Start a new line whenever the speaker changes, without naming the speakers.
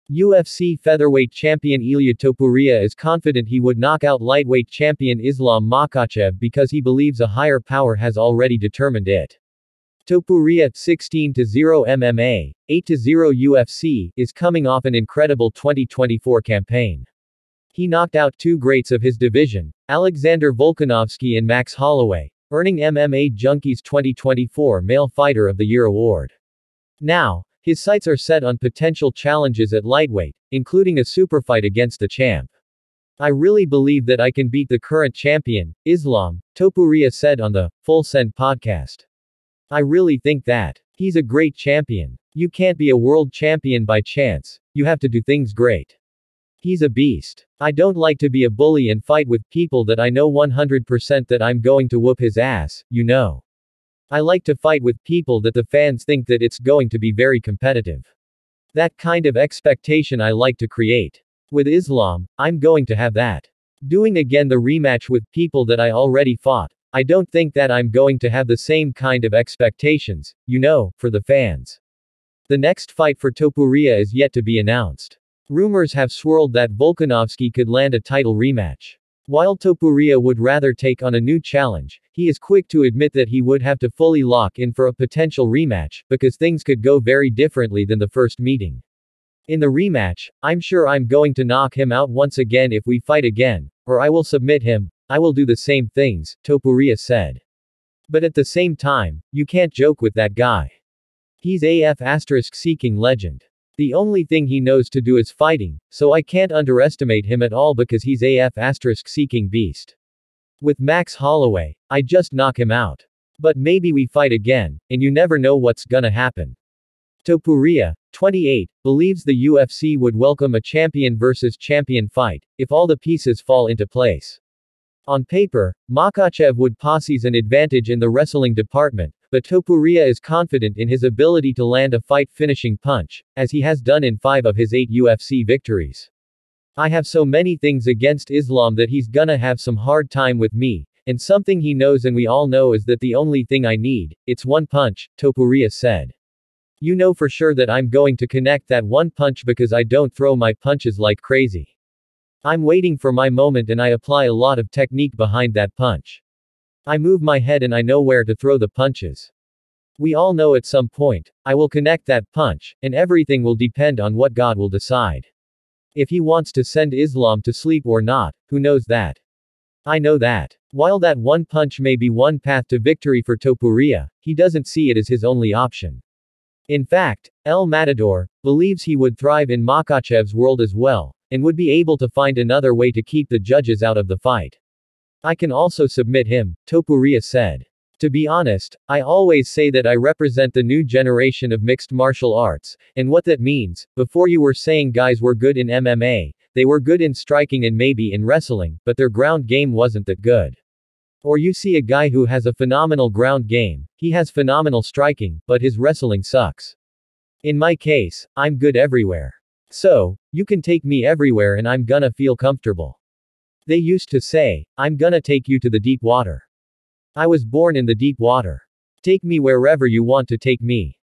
UFC featherweight champion Ilia Topuria is confident he would knock out lightweight champion Islam Makhachev because he believes a higher power has already determined it. Topuria, 16-0 MMA, 8-0 UFC, is coming off an incredible 2024 campaign. He knocked out two greats of his division, Alexander Volkanovski and Max Holloway, earning MMA Junkie's 2024 Male Fighter of the Year award. Now, his sights are set on potential challenges at lightweight, including a superfight against the champ. I really believe that I can beat the current champion, Islam, Topuria said on the Full Send podcast. I really think that. He's a great champion. You can't be a world champion by chance, you have to do things great. He's a beast. I don't like to be a bully and fight with people that I know 100% that I'm going to whoop his ass, you know. I like to fight with people that the fans think that it's going to be very competitive. That kind of expectation I like to create. With Islam, I'm going to have that. Doing again the rematch with people that I already fought, I don't think that I'm going to have the same kind of expectations, you know, for the fans. The next fight for Topuria is yet to be announced. Rumors have swirled that Volkanovski could land a title rematch. While Topuria would rather take on a new challenge, he is quick to admit that he would have to fully lock in for a potential rematch, because things could go very differently than the first meeting. In the rematch, I'm sure I'm going to knock him out once again if we fight again, or I will submit him. I will do the same things, Topuria said. But at the same time, you can't joke with that guy. He's seeking legend. The only thing he knows to do is fighting, so I can't underestimate him at all because he's seeking beast. With Max Holloway, I just knock him out. But maybe we fight again, and you never know what's gonna happen. Topuria, 28, believes the UFC would welcome a champion versus champion fight, if all the pieces fall into place. On paper, Makhachev would possess an advantage in the wrestling department, but Topuria is confident in his ability to land a fight-finishing punch, as he has done in 5 of his 8 UFC victories. I have so many things against Islam that he's gonna have some hard time with me, and something he knows and we all know is that the only thing I need, it's one punch, Topuria said. You know for sure that I'm going to connect that one punch because I don't throw my punches like crazy. I'm waiting for my moment and I apply a lot of technique behind that punch. I move my head and I know where to throw the punches. We all know at some point, I will connect that punch, and everything will depend on what God will decide. If he wants to send Islam to sleep or not, who knows that? I know that. While that one punch may be one path to victory for Topuria, he doesn't see it as his only option. In fact, El Matador believes he would thrive in Makhachev's world as well, and would be able to find another way to keep the judges out of the fight. I can also submit him, Topuria said. To be honest, I always say that I represent the new generation of mixed martial arts, and what that means, before you were saying guys were good in MMA, they were good in striking and maybe in wrestling, but their ground game wasn't that good. Or you see a guy who has a phenomenal ground game, he has phenomenal striking, but his wrestling sucks. In my case, I'm good everywhere. So, you can take me everywhere and I'm gonna feel comfortable. They used to say, I'm gonna take you to the deep water. I was born in the deep water. Take me wherever you want to take me.